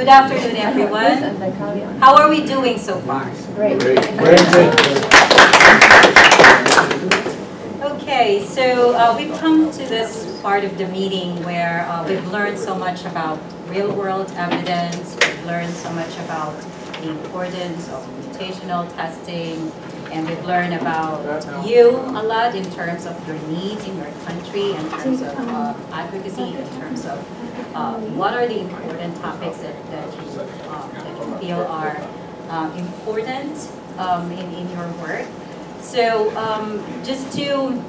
Good afternoon, everyone. How are we doing so far? Great. Okay, so we've come to this part of the meeting where we've learned so much about real-world evidence. We've learned so much about the importance of mutational testing, and we've learned about you a lot in terms of your needs in your country, in terms of advocacy, in terms of what are the important topics that you feel are important in your work. So just to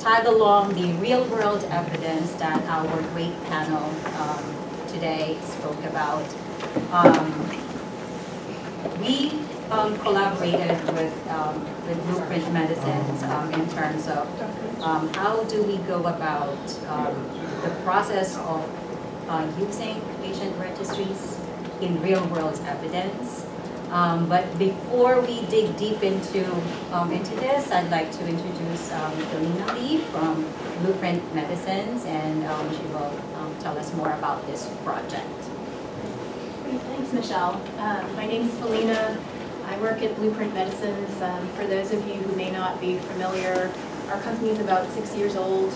tag along the real-world evidence that our great panel today spoke about, we collaborated with Blueprint Medicines in terms of how do we go about the process of using patient registries in real-world evidence. But before we dig deep into this, I'd like to introduce Felina Lee from Blueprint Medicines, and she will tell us more about this project. Great, thanks, Michelle. My name is Felina. I work at Blueprint Medicines. For those of you who may not be familiar, our company is about 6 years old.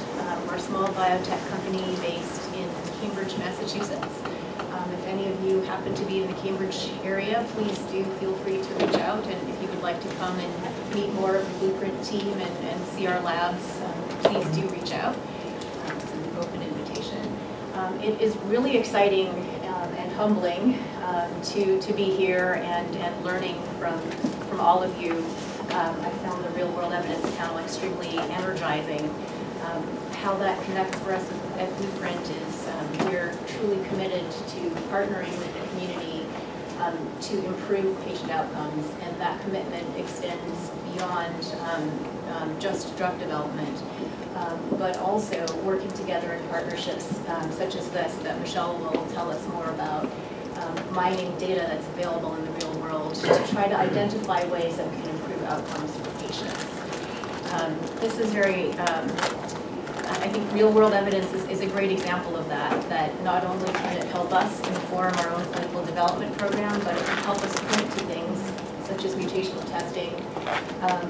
We're a small biotech company based in Cambridge, Massachusetts. If any of you happen to be in the Cambridge area, please do feel free to reach out. And if you would like to come and meet more of the Blueprint team and see our labs, please do reach out. It's an open invitation. It is really exciting and humbling to be here and learning from all of you. I found the real-world evidence panel extremely energizing. How that connects for us at Blueprint is we're truly committed to partnering with the community to improve patient outcomes, and that commitment extends beyond just drug development, but also working together in partnerships such as this that Michelle will tell us more about, mining data that's available in the real world to try to identify ways that we can improve outcomes for patients. This is very I think real-world evidence is a great example of that not only can it help us inform our own clinical development program, but it can help us point to things such as mutational testing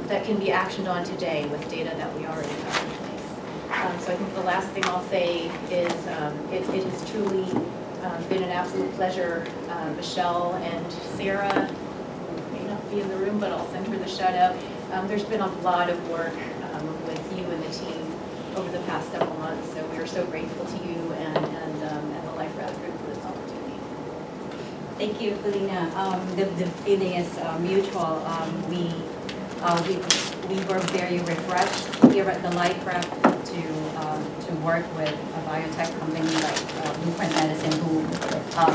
that can be actioned on today with data that we already have in place. So I think the last thing I'll say is it has truly been an absolute pleasure. Michelle and Sarah may not be in the room, but I'll send her the shout out. There's been a lot of work with you and the team over the past several months, so we are so grateful to you and the Life Raft Group for this opportunity. Thank you, Felina. The feeling is mutual. We were very refreshed here at the Life Raft Group to work with a biotech company like Blueprint Medicine, who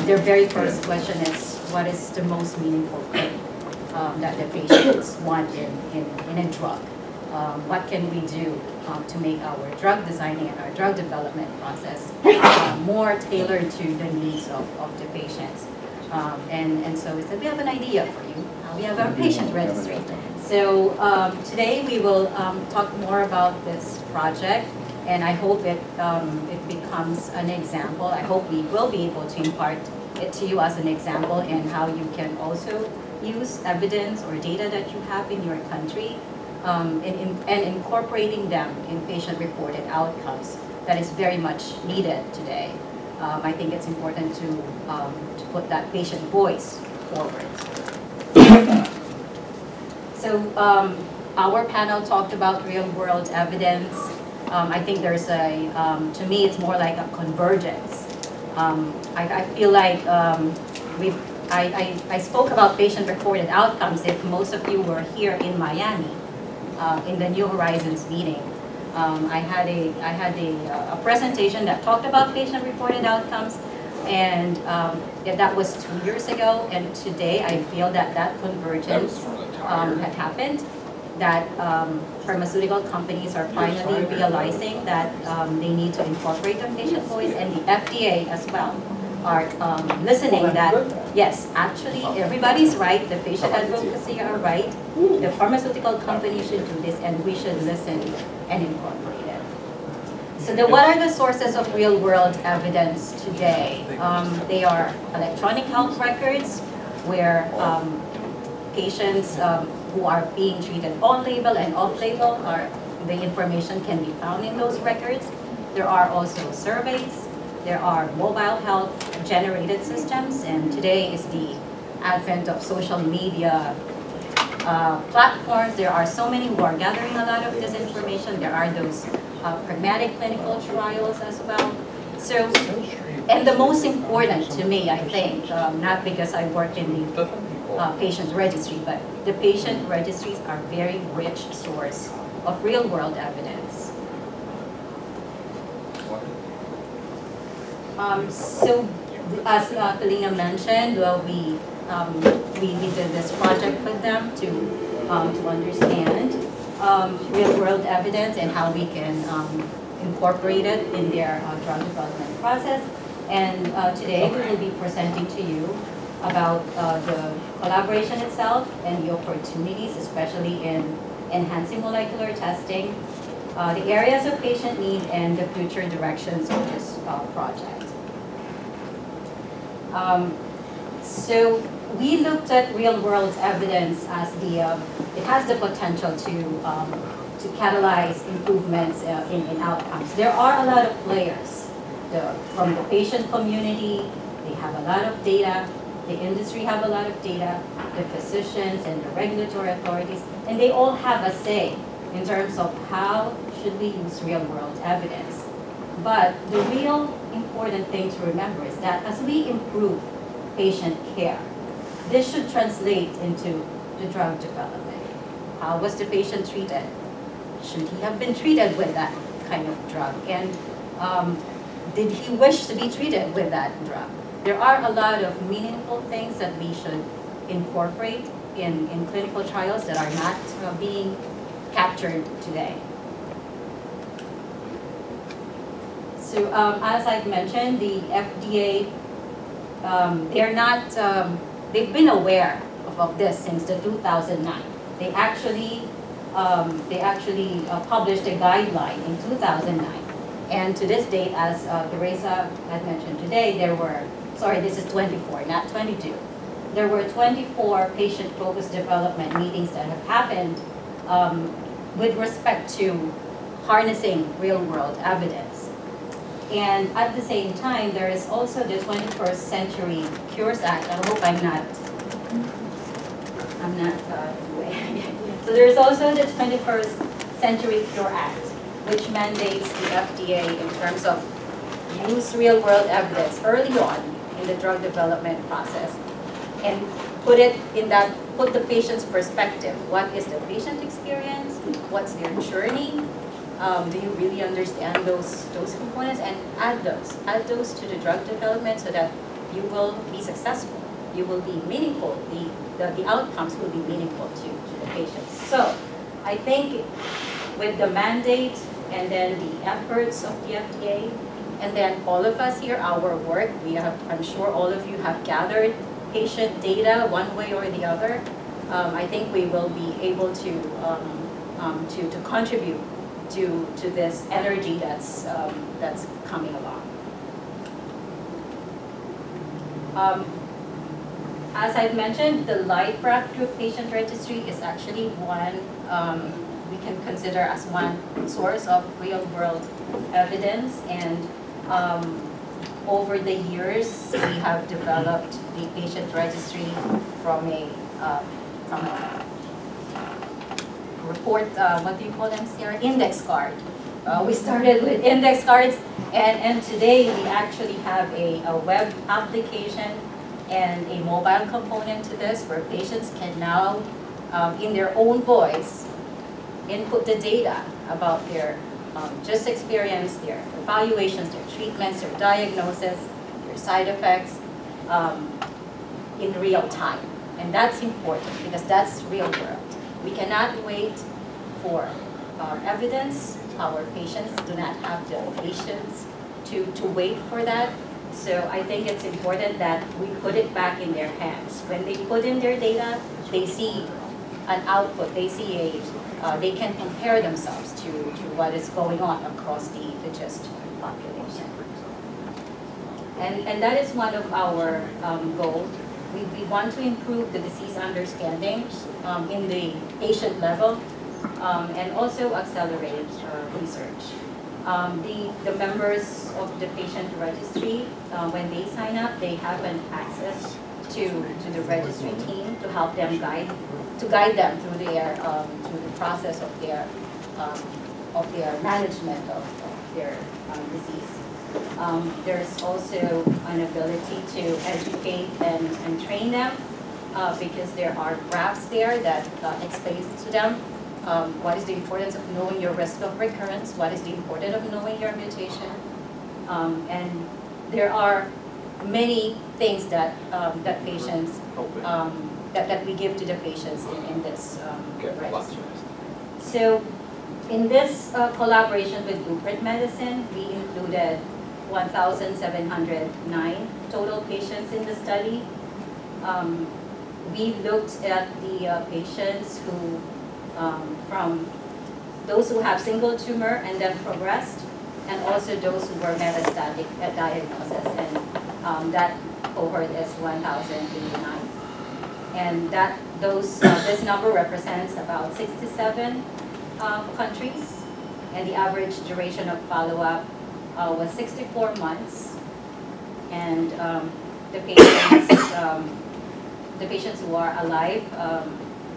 their very first question is, what is the most meaningful thing that the patients want in a drug? What can we do to make our drug designing and our drug development process more tailored to the needs of the patients? And so we said, we have an idea for you. We have our patient registry. So today we will talk more about this project, and I hope it becomes an example. I hope we will be able to impart it to you as an example in how you can also use evidence or data that you have in your country and incorporating them in patient-reported outcomes that is very much needed today. I think it's important to put that patient voice forward. So our panel talked about real-world evidence. I think there's to me, it's more like a convergence. I feel like I spoke about patient-reported outcomes if most of you were here in Miami. In the New Horizons meeting, I had a presentation that talked about patient-reported outcomes, and that was 2 years ago. And today, I feel that convergence had happened. That pharmaceutical companies are finally realizing that they need to incorporate the patient voice, and the FDA as well are listening that, yes, actually everybody's right, the patient advocacy are right, the pharmaceutical company should do this, and we should listen and incorporate it. So what are the sources of real-world evidence today? They are electronic health records, where patients who are being treated on-label and off-label, the information can be found in those records. There are also surveys. There are mobile health generated systems, and today is the advent of social media platforms. There are so many who are gathering a lot of this information. There are those pragmatic clinical trials as well. So, and the most important to me, I think, not because I work in the patient registry, but the patient registries are very rich source of real-world evidence. So, as Felina mentioned, we did this project with them to understand real-world evidence and how we can incorporate it in their drug development process. And today we will be presenting to you about the collaboration itself and the opportunities, especially in enhancing molecular testing, the areas of patient need, and the future directions of this project. So we looked at real-world evidence as it has the potential to catalyze improvements in outcomes. There are a lot of players. From the patient community, they have a lot of data. The industry have a lot of data. The physicians and the regulatory authorities, and they all have a say in terms of how should we use real-world evidence. But the real important thing to remember is that as we improve patient care, this should translate into the drug development. How was the patient treated? Should he have been treated with that kind of drug? And did he wish to be treated with that drug? There are a lot of meaningful things that we should incorporate in clinical trials that are not being captured today. So as I've mentioned, the FDA, they've been aware of this since the 2009. They actually published a guideline in 2009. And to this date, as Teresa had mentioned today, this is 24, not 22. There were 24 patient-focused development meetings that have happened with respect to harnessing real-world evidence. And at the same time, there is also the 21st Century Cures Act. I hope I'm not So there's also the 21st Century Cure Act, which mandates the FDA in terms of use real-world evidence early on in the drug development process and put the patient's perspective. What is the patient experience? What's their journey? Do you really understand those components? And add those to the drug development so that you will be successful. You will be meaningful. The outcomes will be meaningful to the patients. So I think with the mandate and then the efforts of the FDA, and then all of us here, our work, I'm sure all of you have gathered patient data one way or the other. I think we will be able to contribute to this energy that's coming along. As I've mentioned, the Life Raft Group Patient Registry is actually one we can consider as one source of real-world evidence, and over the years we have developed the patient registry from a report, what do you call them, Sarah? Index card. We started with index cards, and today we actually have a web application and a mobile component to this where patients can now, in their own voice, input the data about their GIST experience, their evaluations, their treatments, their diagnosis, their side effects in real time. And that's important because that's real world. We cannot wait for evidence. Our patients do not have the patience to wait for that. So I think it's important that we put it back in their hands. When they put in their data, they see an output. They see they can compare themselves to what is going on across the GIST population. And that is one of our goals. We want to improve the disease understanding in the patient level and also accelerate research. The members of the patient registry, when they sign up, they have an access to the registry team to help them guide them through the process of their management of their disease. There's also an ability to educate and train them because there are graphs there that explains to them what is the importance of knowing your risk of recurrence, what is the importance of knowing your mutation, and there are many things that patients that we give to the patients in this registry. So in this collaboration with Blueprint Medicine, we included 1,709 total patients in the study. We looked at the patients who, from those who have single tumor and then progressed, and also those who were metastatic at diagnosis, and that cohort is 1,089. And this number represents about 67 countries, and the average duration of follow-up was 64 months, and the patients who are alive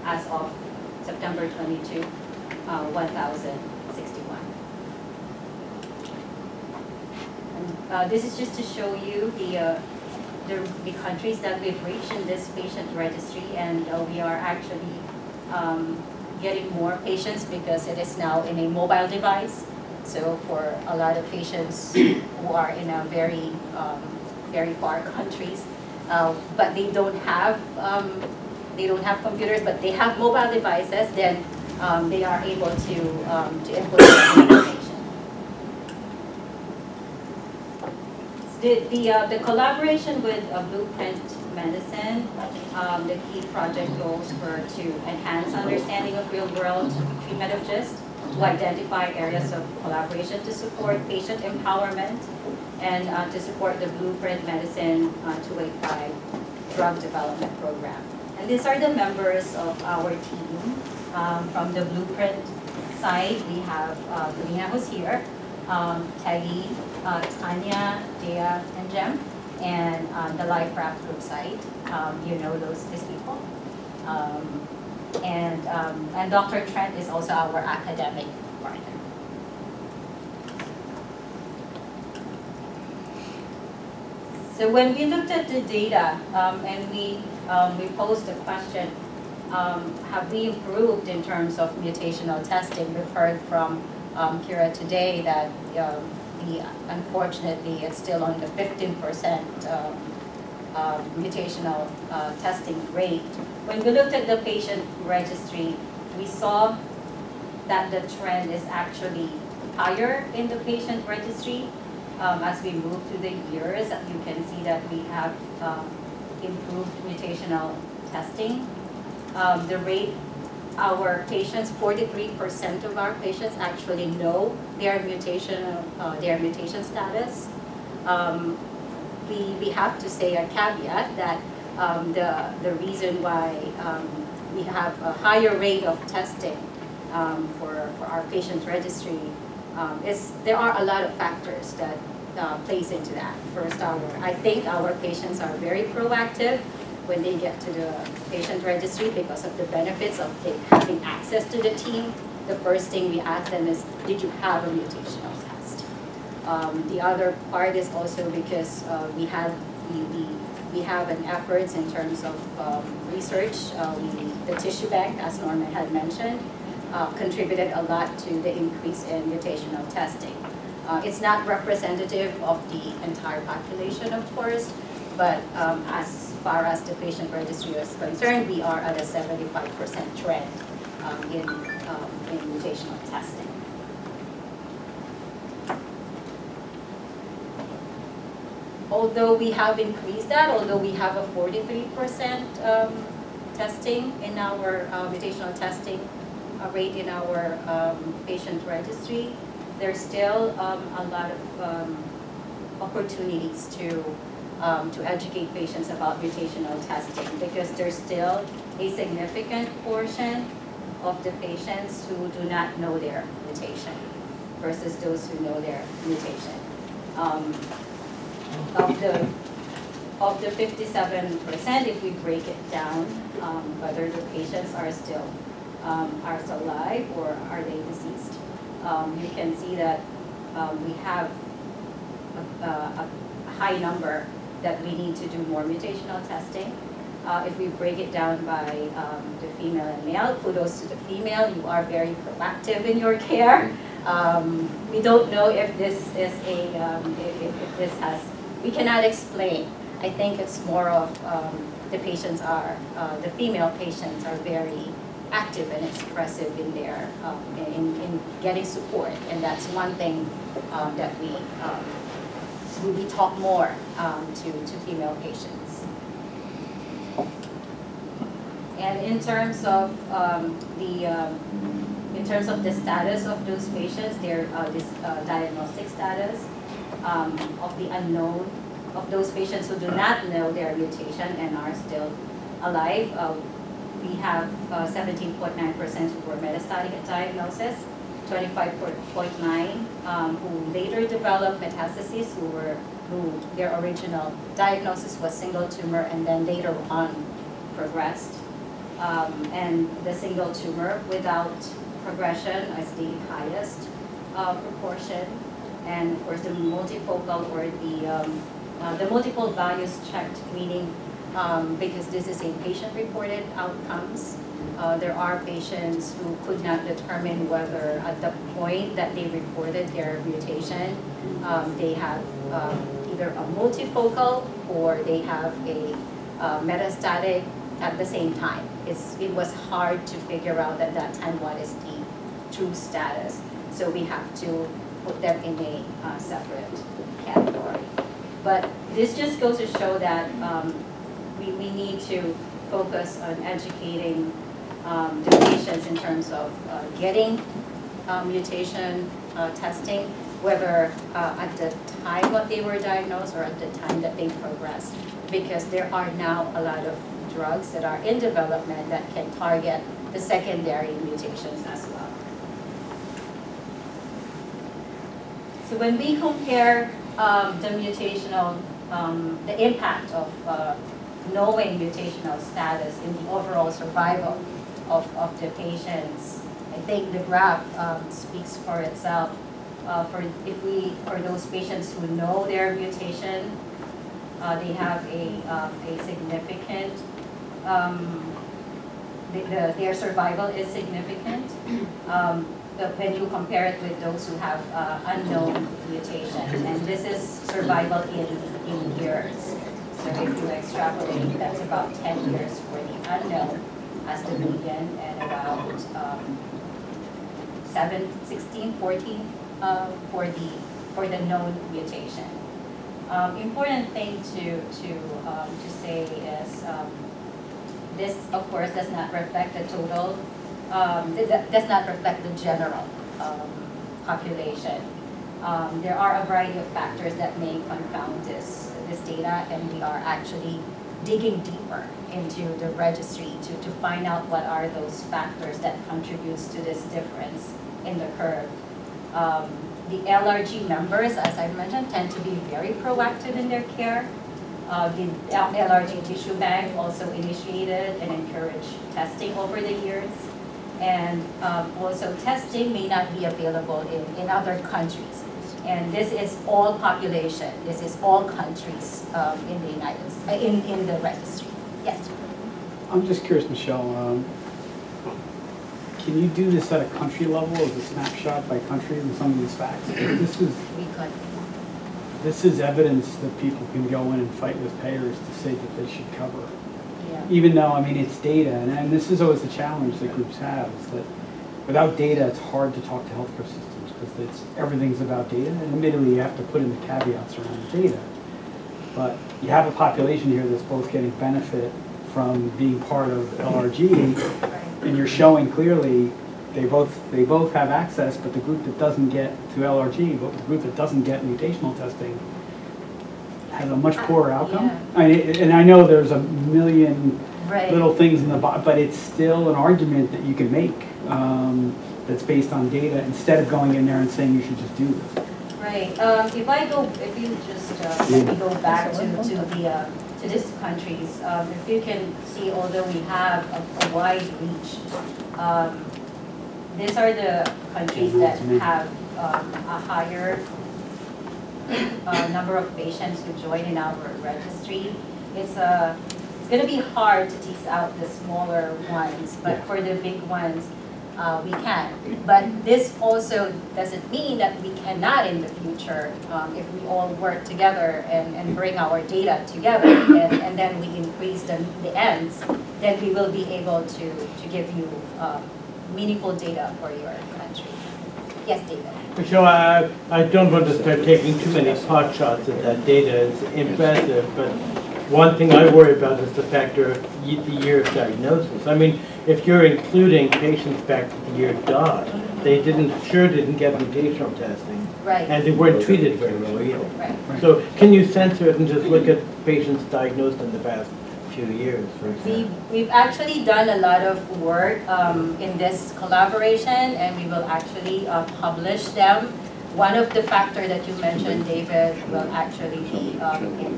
as of September 22, 1,061. And this is just to show you the countries that we've reached in this patient registry, and we are actually getting more patients because it is now in a mobile device. So for a lot of patients who are in a very far countries, but they don't have computers, but they have mobile devices, then they are able to input the information. The collaboration with Blueprint Medicine, the key project goals were to enhance understanding of real-world treatment of GIST, to identify areas of collaboration to support patient empowerment, and to support the Blueprint Medicine 285 drug development program. And these are the members of our team. From the Blueprint side, we have Lena, who's here, Teggy, Tanya, Dea, and Jem, and the Life Raft Group side. You know these people. And Dr. Trent is also our academic partner. So when we looked at the data and we posed the question, have we improved in terms of mutational testing? We've heard from Kira today that unfortunately it's still on the 15% mutational testing rate. When we looked at the patient registry, we saw that the trend is actually higher in the patient registry. As we move through the years, you can see that we have improved mutational testing. The rate, our patients, 43% of our patients actually know their mutation status. We have to say a caveat that the reason why we have a higher rate of testing for our patient registry is there are a lot of factors that plays into that. First, I think our patients are very proactive when they get to the patient registry because of the benefits of having access to the team. The first thing we ask them is, did you have a mutational test? The other part is also because we have an efforts in terms of research. The tissue bank, as Norman had mentioned, contributed a lot to the increase in mutational testing. It's not representative of the entire population, of course, but as far as the patient registry is concerned, we are at a 75% trend in mutational testing. Although we have increased that, although we have a 43% testing in our mutational testing, rate in our patient registry, there's still a lot of opportunities to educate patients about mutational testing, because there's still a significant portion of the patients who do not know their mutation versus those who know their mutation. Of the 57%, if we break it down, whether the patients are still alive or are they deceased, you can see that we have a high number that we need to do more mutational testing. If we break it down by the female and male, kudos to the female, you are very proactive in your care. We don't know if this is if this has, we cannot explain. I think it's more of the patients are, the female patients are very active and expressive in their, in getting support, and that's one thing that we talk more to female patients. And in terms of the status of those patients, their diagnostic status of the unknown, of those patients who do not know their mutation and are still alive, we have 17.9% who were metastatic at diagnosis, 25.9 who later developed metastases, who their original diagnosis was single tumor and then later on progressed. And the single tumor without progression is the highest proportion. And of course the multifocal, or the multiple values checked, meaning because this is a patient-reported outcomes, there are patients who could not determine whether at the point that they reported their mutation, they have either a multifocal or they have a metastatic at the same time. It was hard to figure out at that time what is the true status. So we have to put them in a separate category. But this just goes to show that we need to focus on educating the patients in terms of getting mutation testing, whether at the time that they were diagnosed or at the time that they progressed, because there are now a lot of drugs that are in development that can target the secondary mutations as well. So when we compare the mutational, the impact of knowing mutational status in the overall survival of the patients, I think the graph speaks for itself. For those patients who know their mutation, they have a significant, their survival is significant. When you compare it with those who have unknown mutation, and this is survival in years. So if you extrapolate, that's about 10 years for the unknown as the median, and about 16, 14 for the known mutation. Important thing to say is this, of course, does not reflect the total. Does not reflect the general population. There are a variety of factors that may confound this data, and we are actually digging deeper into the registry to find out what are those factors that contributes to this difference in the curve. The LRG members, as I mentioned, tend to be very proactive in their care. The LRG tissue bank also initiated and encouraged testing over the years. And also testing may not be available in other countries. And this is all population. This is all countries in the United States, in the registry. Yes? I'm just curious, Michelle, can you do this at a country level as a snapshot by country and some of these facts? This is evidence that people can go in and fight with payers to say that they should cover. Yeah. Even though, I mean, it's data, and this is always the challenge that groups have, is that without data, it's hard to talk to healthcare systems, because everything's about data, and admittedly, you have to put in the caveats around the data. But you have a population here that's both getting benefit from being part of LRG, and you're showing clearly they both have access, but the group that doesn't get to LRG, but the group that doesn't get mutational testing has a much poorer outcome. Yeah. And I know there's a million Right. little things in the bottom, but it's still an argument that you can make that's based on data instead of going in there and saying you should just do this. Right. If you just let me go back to these countries, if you can see, although we have a wide reach, these are the countries that have a higher number of patients who join in our registry. It's going to be hard to tease out the smaller ones, but for the big ones, we can. But this also doesn't mean that we cannot in the future, if we all work together and bring our data together, and then we increase the ends, then we will be able to give you meaningful data for your country. Yes, David. So I don't want to start taking too many pot shots at that data. It's impressive, but one thing I worry about is the factor of the year of diagnosis. I mean, if you're including patients back to the year of dot, they didn't get mutational testing. Right. And they weren't treated very well either. Right. So can you censor it and just look at patients diagnosed in the past few years, for example? We've actually done a lot of work in this collaboration, and we will actually publish them. One of the factors that you mentioned, David, will actually be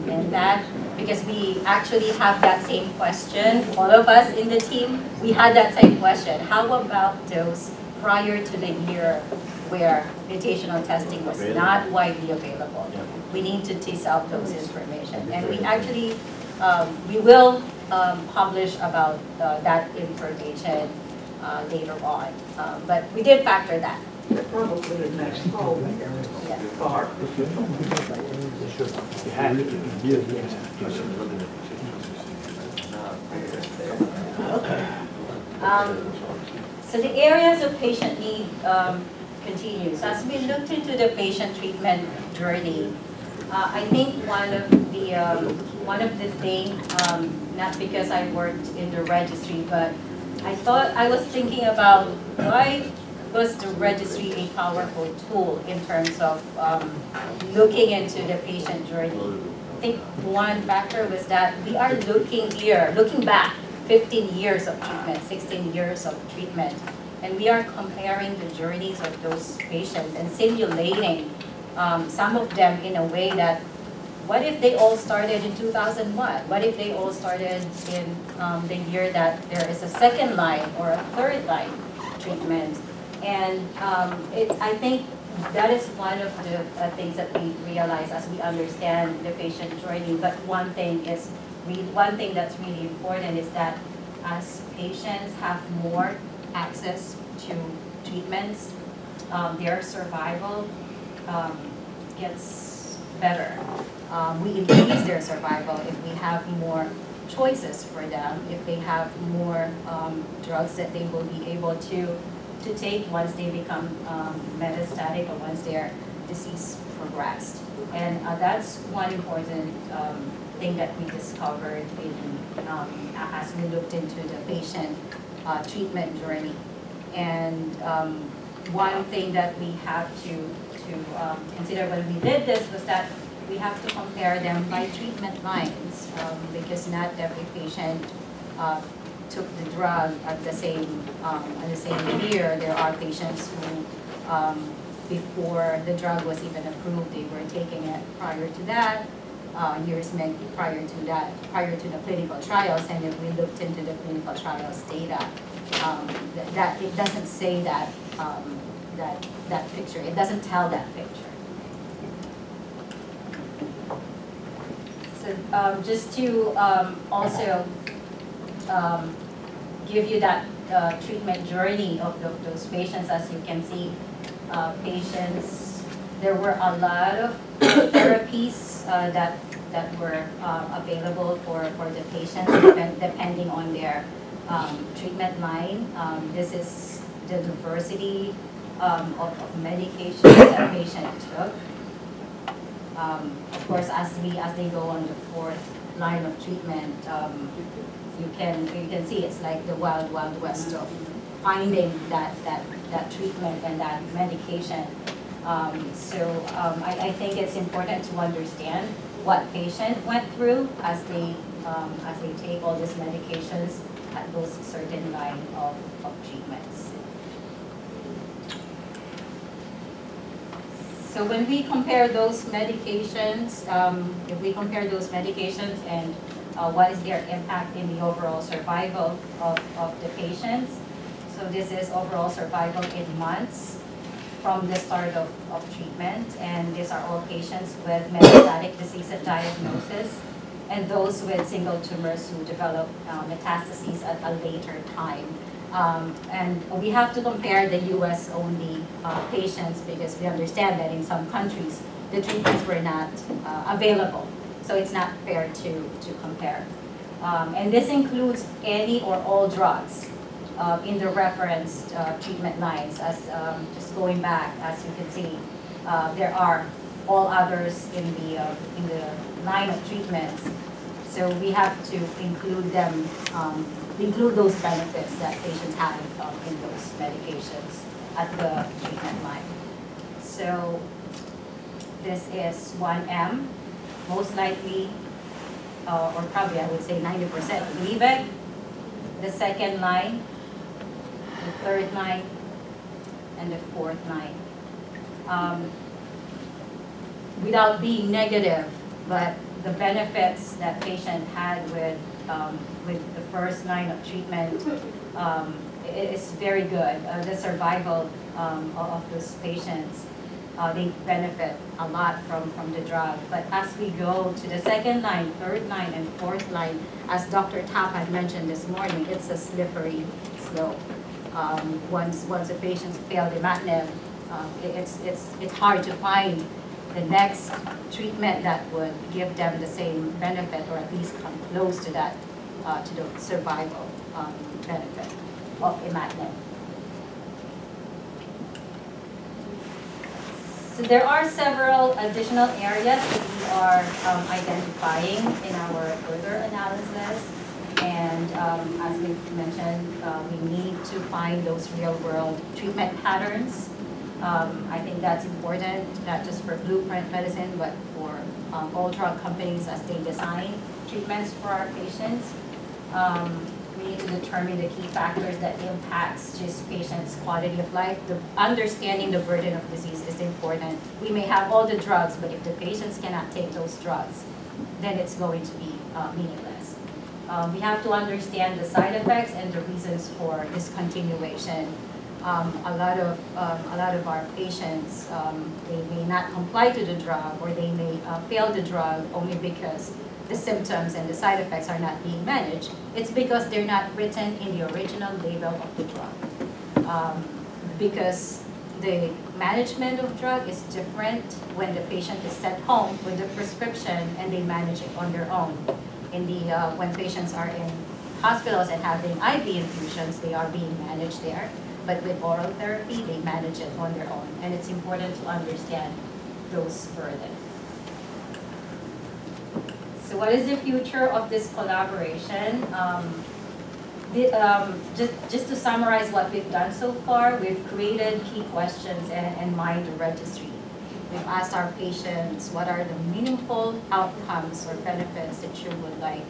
in that, because we actually have that same question. All of us in the team, we had that same question. How about those prior to the year where mutational testing was not widely available? We need to tease out those information. And we actually, we will publish about that information later on. But we did factor that. Probably in next fall. So the areas of patient need continues. As we looked into the patient treatment journey, I think one of the things, not because I worked in the registry, but I was thinking about why was the registry a powerful tool in terms of looking into the patient journey. I think one factor was that we are looking back 15 years of treatment, 16 years of treatment, and we are comparing the journeys of those patients and simulating some of them in a way that, what if they all started in 2001? What if they all started in the year that there is a second line or a third line treatment? And I think that is one of the things that we realize as we understand the patient journey. But one thing that's really important is that as patients have more access to treatments, their survival gets better. We increase their survival if we have more choices for them, if they have more drugs that they will be able to take once they become metastatic or once their disease progressed. And that's one important thing that we discovered as we looked into the patient treatment journey. And one thing that we have to consider when we did this was that we have to compare them by treatment lines, because not every patient took the drug at the same year. There are patients who, before the drug was even approved, they were taking it prior to that, years prior to the clinical trials. And if we looked into the clinical trials data, that it doesn't say that that picture. It doesn't tell that picture. So just to also give you that treatment journey of those patients, as you can see, patients, there were a lot of therapies that were available for the patients depending on their treatment line. This is the diversity of medications that patients took. Of course, as they go on the fourth line of treatment, you can see it's like the wild west of finding that treatment and that medication. I think it's important to understand what patient went through as they take all these medications at those certain line of treatments. So when we compare those medications, if we compare those medications and what is their impact in the overall survival of the patients. So this is overall survival in months from the start of treatment, and these are all patients with metastatic disease at diagnosis, and those with single tumors who develop metastases at a later time. And we have to compare the US only patients because we understand that in some countries the treatments were not available. So it's not fair to compare. And this includes any or all drugs in the referenced treatment lines. As just going back, as you can see, there are all others in the line of treatments. So we have to include them, include those benefits that patients have in those medications at the treatment line. So this is 1M, most likely, or probably I would say 90% Gleevec. The second line, the third line, and the fourth line. Without being negative, but the benefits that patient had with the first line of treatment is very good. The survival of those patients, they benefit a lot from the drug. But as we go to the second line, third line, and fourth line, as Dr. Tapp had mentioned this morning, it's a slippery slope. Once the patients fail imatinib, it's hard to find the next treatment that would give them the same benefit, or at least come close to that, to the survival benefit of imatinib. So there are several additional areas that we are identifying in our further analysis. And as we mentioned, we need to find those real-world treatment patterns. I think that's important, not just for Blueprint Medicine, but for all drug companies as they design treatments for our patients. We need to determine the key factors that impacts just patients' quality of life. Understanding the burden of disease is important. We may have all the drugs, but if the patients cannot take those drugs, then it's going to be meaningless. We have to understand the side effects and the reasons for discontinuation. A lot of our patients, they may not comply to the drug, or they may fail the drug only because the symptoms and the side effects are not being managed. It's because they're not written in the original label of the drug. Because the management of drug is different when the patient is sent home with the prescription and they manage it on their own. When patients are in hospitals and having IV infusions, they are being managed there. But with oral therapy, they manage it on their own. And it's important to understand those burdens. So what is the future of this collaboration? Just to summarize what we've done so far, we've created key questions and mined the registry. We've asked our patients what are the meaningful outcomes or benefits that you would like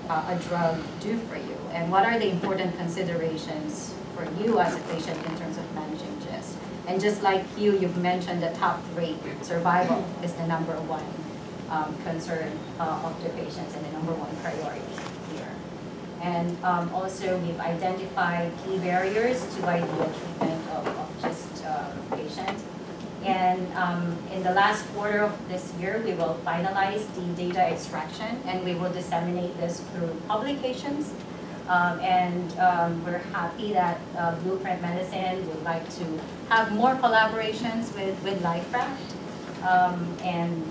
a drug do for you, and what are the important considerations for you as a patient in terms of managing GIST. And just like you've mentioned the top 3, survival is the number 1 concern of the patients and the number 1 priority here. And also we've identified key barriers to ideal treatment of GIST patients. And in the last quarter of this year, we will finalize the data extraction, and we will disseminate this through publications. We're happy that Blueprint Medicine would like to have more collaborations with Life Raft, and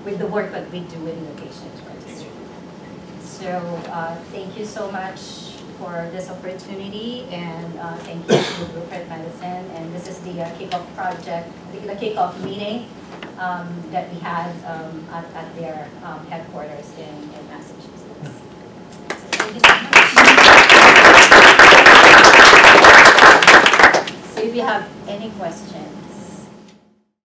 with the work that we do in the patient registry. So thank you so much for this opportunity, and thank you to Blueprint Medicine. And this is the kickoff project, the kickoff meeting that we had at their headquarters in Massachusetts. So thank you so much. if you have any question,